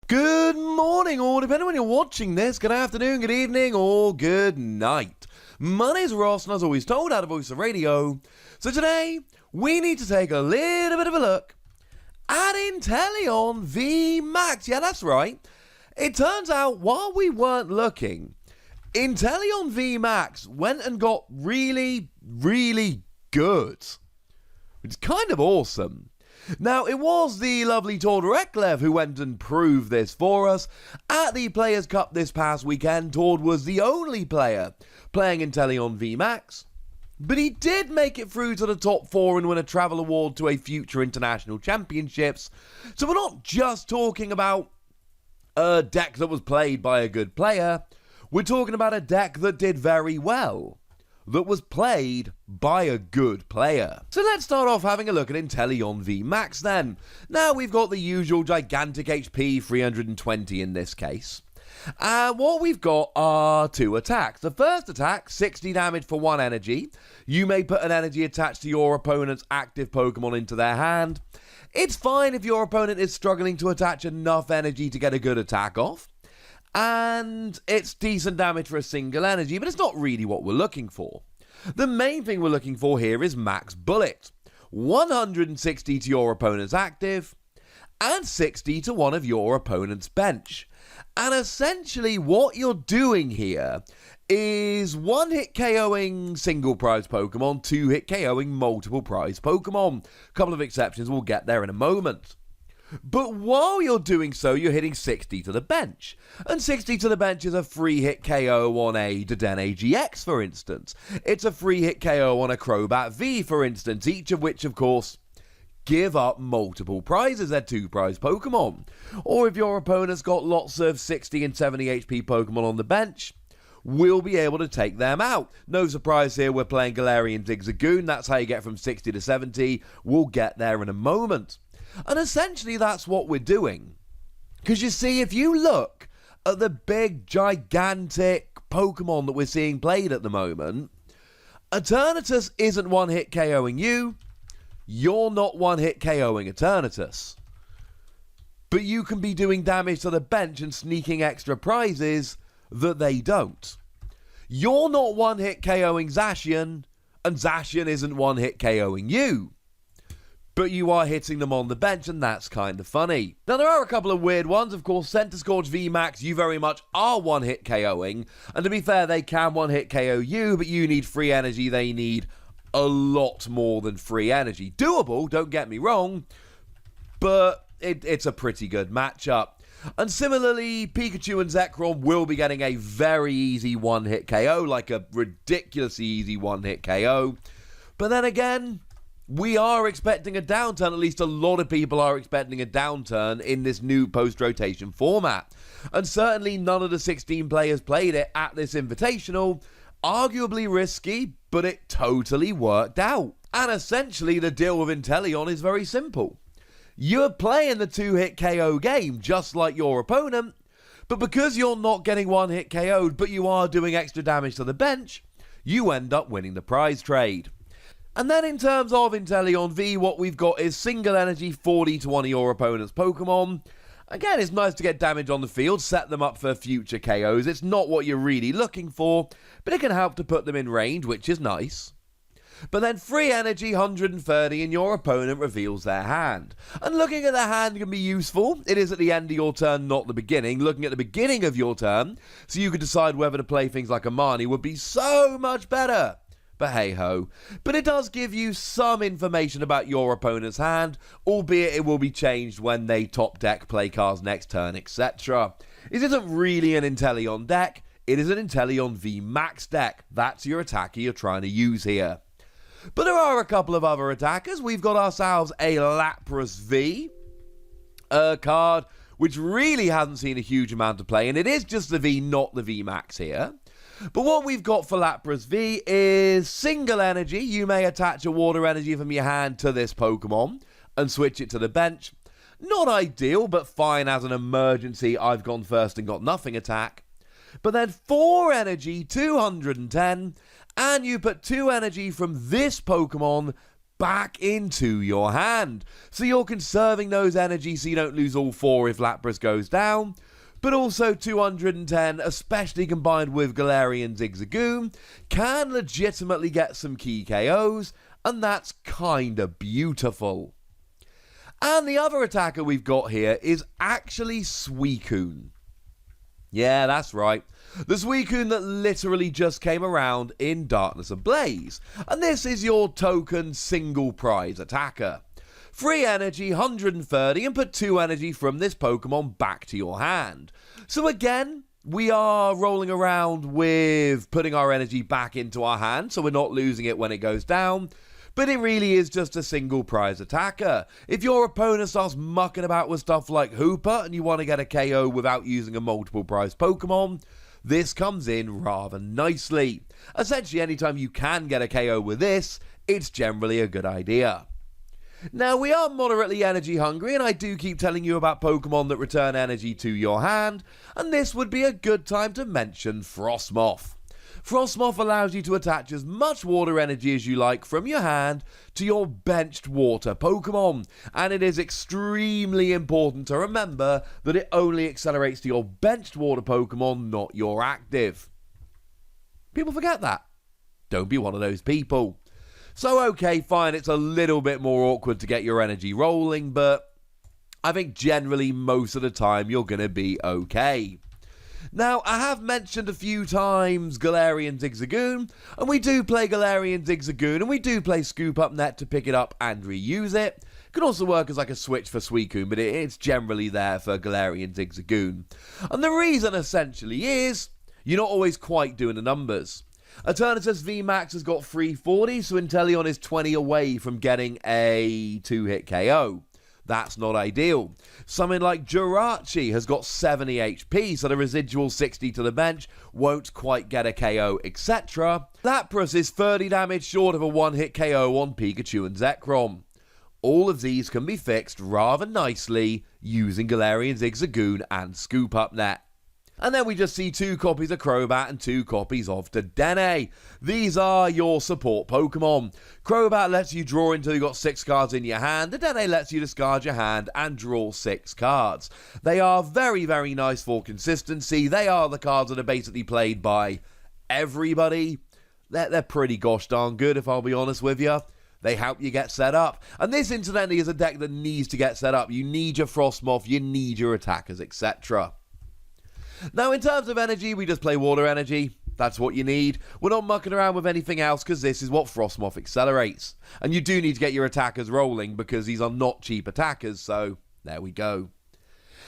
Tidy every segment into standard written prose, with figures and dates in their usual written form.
Good morning, or depending on when you're watching this, good afternoon, good evening, or good night. My name's Ross, and as always told, out of Voice of Radio. So today, we need to take a little bit of a look at Inteleon VMAX. Yeah, that's right. It turns out, while we weren't looking, Inteleon VMAX went and got really, really good. Which is kind of awesome. Now, it was the lovely Tord who went and proved this for us. At the Players Cup this past weekend, Tord was the only player playing Inteleon VMAX, but he did make it through to the top 4 and win a travel award to a future international championships. So we're not just talking about a deck that was played by a good player, we're talking about a deck that did very well, that was played by a good player. So let's start off having a look at Inteleon VMAX then. Now we've got the usual gigantic HP, 320 in this case. And what we've got are 2 attacks. The first attack, 60 damage for 1 energy. You may put an energy attached to your opponent's active Pokemon into their hand. It's fine if your opponent is struggling to attach enough energy to get a good attack off. And it's decent damage for a single energy, but it's not really what we're looking for. The main thing we're looking for here is max bullet. 160 to your opponent's active, and 60 to one of your opponent's bench. And essentially what you're doing here is 1-hit KOing single prize Pokemon, 2-hit KOing multiple prize Pokemon. A couple of exceptions, we'll get there in a moment. But while you're doing so, you're hitting 60 to the bench. And 60 to the bench is a 3-hit KO on a Dedenne GX, for instance. It's a 3-hit KO on a Crobat V, for instance, each of which, of course, give up multiple prizes. They're 2 prize Pokemon. Or if your opponent's got lots of 60 and 70 HP Pokemon on the bench, we'll be able to take them out. No surprise here, we're playing Galarian Zigzagoon. That's how you get from 60 to 70. We'll get there in a moment. And essentially that's what we're doing. Because you see, if you look at the big, gigantic Pokemon that we're seeing played at the moment, Eternatus isn't 1-hit KOing you. You're not 1-hit KOing Eternatus. But you can be doing damage to the bench and sneaking extra prizes that they don't. You're not 1-hit KOing Zacian, and Zacian isn't 1-hit KOing you. But you are hitting them on the bench, and that's kind of funny. Now, there are a couple of weird ones. Of course, Centiskorch VMAX, you very much are 1-hit KOing. And to be fair, they can 1-hit KO you, but you need free energy. They need a lot more than free energy. Doable, don't get me wrong, but it's a pretty good matchup. And similarly, Pikachu and Zekrom will be getting a very easy 1-hit KO, like a ridiculously easy 1-hit KO. But then again, we are expecting a downturn, at least a lot of people are expecting a downturn in this new post-rotation format. And certainly none of the 16 players played it at this Invitational. Arguably risky, but it totally worked out. And essentially the deal with Inteleon is very simple. You're playing the 2-hit KO game just like your opponent, but because you're not getting 1-hit KO'd, but you are doing extra damage to the bench, you end up winning the prize trade. And then in terms of Inteleon V, what we've got is single energy 40 to one of your opponent's Pokemon. Again, it's nice to get damage on the field, set them up for future KOs. It's not what you're really looking for, but it can help to put them in range, which is nice. But then free energy 130 and your opponent reveals their hand. And looking at their hand can be useful. It is at the end of your turn, not the beginning. Looking at the beginning of your turn, so you could decide whether to play things like Amani would be so much better. But hey-ho. But it does give you some information about your opponent's hand, albeit it will be changed when they top deck, play cards next turn, etc. It isn't really an Inteleon deck, it is an Inteleon VMAX deck. That's your attacker you're trying to use here. But there are a couple of other attackers. We've got ourselves a Lapras V, a card which really hasn't seen a huge amount of play, and it is just the V, not the VMAX here. But what we've got for Lapras V is single energy. You may attach a water energy from your hand to this Pokemon and switch it to the bench. Not ideal, but fine as an emergency. I've gone first and got nothing attack. But then 4 energy, 210, and you put 2 energy from this Pokemon back into your hand. So you're conserving those energies so you don't lose all 4 if Lapras goes down. But also 210, especially combined with Galarian Zigzagoon, can legitimately get some key KOs, and that's kinda beautiful. And the other attacker we've got here is actually Suicune. Yeah, that's right. The Suicune that literally just came around in Darkness Ablaze. And this is your token single prize attacker. 3 energy, 130, and put 2 energy from this Pokemon back to your hand. So again, we are rolling around with putting our energy back into our hand, so we're not losing it when it goes down. But it really is just a single prize attacker. If your opponent starts mucking about with stuff like Hooper and you want to get a KO without using a multiple prize Pokemon, this comes in rather nicely. Essentially, anytime you can get a KO with this, it's generally a good idea. Now, we are moderately energy hungry, and I do keep telling you about Pokemon that return energy to your hand, and this would be a good time to mention Frostmoth. Frostmoth allows you to attach as much water energy as you like from your hand to your benched water Pokemon, and it is extremely important to remember that it only accelerates to your benched water Pokemon, not your active. People forget that. Don't be one of those people. So okay, fine, it's a little bit more awkward to get your energy rolling, but I think generally most of the time you're going to be okay. Now, I have mentioned a few times Galarian Zigzagoon, and we do play Galarian Zigzagoon, and we do play Scoop Up Net to pick it up and reuse it. It can also work as like a switch for Suicune, but it's generally there for Galarian Zigzagoon. And the reason essentially is, you're not always quite doing the numbers. Eternatus VMAX has got 340, so Inteleon is 20 away from getting a 2-hit KO. That's not ideal. Something like Jirachi has got 70 HP, so the residual 60 to the bench won't quite get a KO, etc. Lapras is 30 damage short of a 1-hit KO on Pikachu and Zekrom. All of these can be fixed rather nicely using Galarian Zigzagoon and Scoop Up Net. And then we just see 2 copies of Crobat and 2 copies of Dedenne. These are your support Pokemon. Crobat lets you draw until you've got 6 cards in your hand. Dedenne lets you discard your hand and draw 6 cards. They are very, very nice for consistency. They are the cards that are basically played by everybody. They're pretty gosh darn good, if I'll be honest with you. They help you get set up. And this, incidentally, is a deck that needs to get set up. You need your Frostmoth, you need your attackers, etc. Now, in terms of energy, we just play water energy. That's what you need. We're not mucking around with anything else because this is what Frostmoth accelerates. And you do need to get your attackers rolling because these are not cheap attackers, so there we go.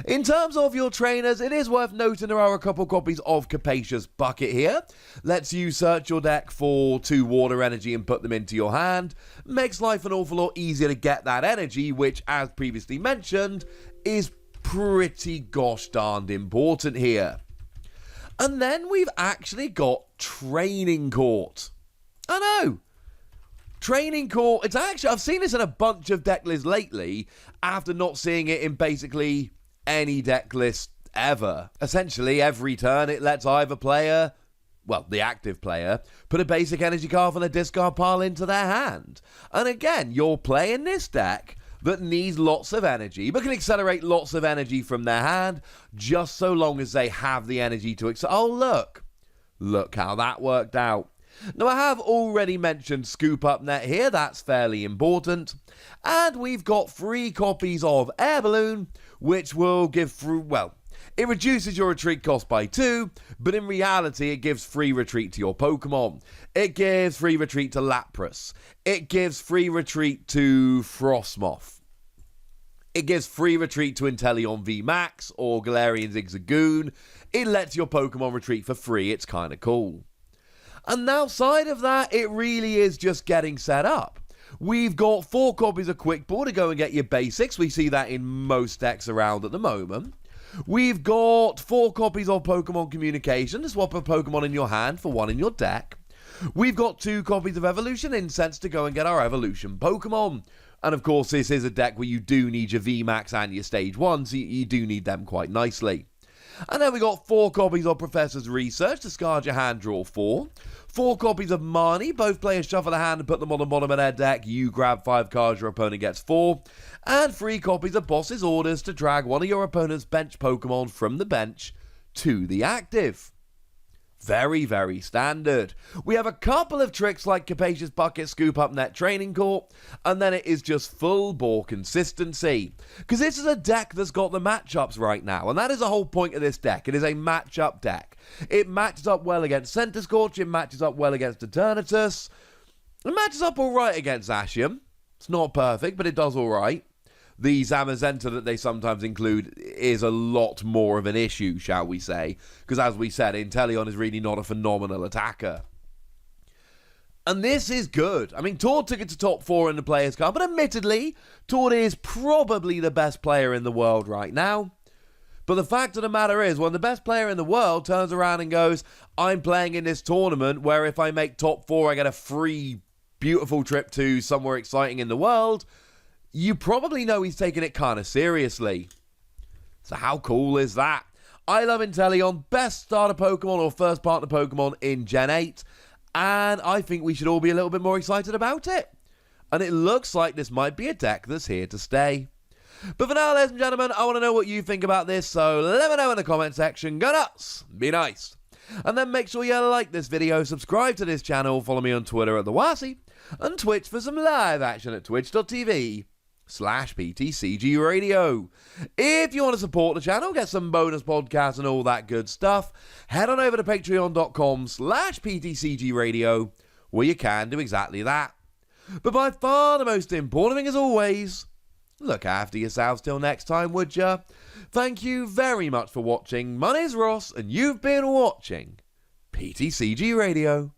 In terms of your trainers, it is worth noting there are a couple copies of Capacious Bucket here. Lets you search your deck for 2 water energy and put them into your hand. Makes life an awful lot easier to get that energy, which, as previously mentioned, is pretty gosh darned important here. And then we've actually got Training Court. I know. Training Court, it's actually, I've seen this in a bunch of deck lists lately after not seeing it in basically any deck list ever. Essentially, every turn it lets either player, well, the active player, put a basic energy card from the discard pile into their hand. And again, you're playing this deck that needs lots of energy, but can accelerate lots of energy from their hand, just so long as they have the energy to oh, look how that worked out. Now, I have already mentioned Scoop Up Net here, that's fairly important, and we've got 3 copies of Air Balloon, which will give through, well, it reduces your retreat cost by 2, but in reality, it gives free retreat to your Pokemon. It gives free retreat to Lapras. It gives free retreat to Frostmoth. It gives free retreat to Inteleon VMAX or Galarian Zigzagoon. It lets your Pokemon retreat for free. It's kind of cool. And outside of that, it really is just getting set up. We've got 4 copies of Quick Ball to go and get your basics. We see that in most decks around at the moment. We've got 4 copies of Pokemon Communication to swap a Pokemon in your hand for 1 in your deck. We've got 2 copies of Evolution Incense to go and get our Evolution Pokemon. And of course, this is a deck where you do need your VMAX and your Stage 1, so you do need them quite nicely. And then we got 4 copies of Professor's Research, discard your hand, draw 4. 4 copies of Marnie, both players shuffle a hand and put them on the bottom of their deck, you grab 5 cards, your opponent gets 4. And 3 copies of Boss's Orders to drag one of your opponent's bench Pokemon from the bench to the active. Very, very standard. We have a couple of tricks like Capacious Bucket, Scoop Up Net, Training Court, and then it is just full bore consistency. Because this is a deck that's got the matchups right now, and that is the whole point of this deck. It is a matchup deck. It matches up well against Centiskorch, it matches up well against Eternatus, it matches up alright against Ashium. It's not perfect, but it does alright. The Zamazenta that they sometimes include is a lot more of an issue, shall we say, because as we said, Inteleon is really not a phenomenal attacker. And this is good. I mean, Tord took it to top 4 in the Players Cup, but admittedly, Tord is probably the best player in the world right now. But the fact of the matter is, when the best player in the world turns around and goes, I'm playing in this tournament where if I make top 4, I get a free, beautiful trip to somewhere exciting in the world, you probably know he's taking it kind of seriously. So how cool is that? I love Inteleon, best starter Pokemon or first partner Pokemon in Gen 8, and I think we should all be a little bit more excited about it. And it looks like this might be a deck that's here to stay. But for now, ladies and gentlemen, I want to know what you think about this, so let me know in the comment section. Go nuts, be nice. And then make sure you like this video, subscribe to this channel, follow me on Twitter at TheWasi, and Twitch for some live action at twitch.tv/PTCGRadio. If you want to support the channel, get some bonus podcasts and all that good stuff, head on over to patreon.com/PTCGRadio, where you can do exactly that. But by far the most important thing as always, look after yourselves till next time, would ya? Thank you very much for watching. My name's Ross, and you've been watching PTCG Radio.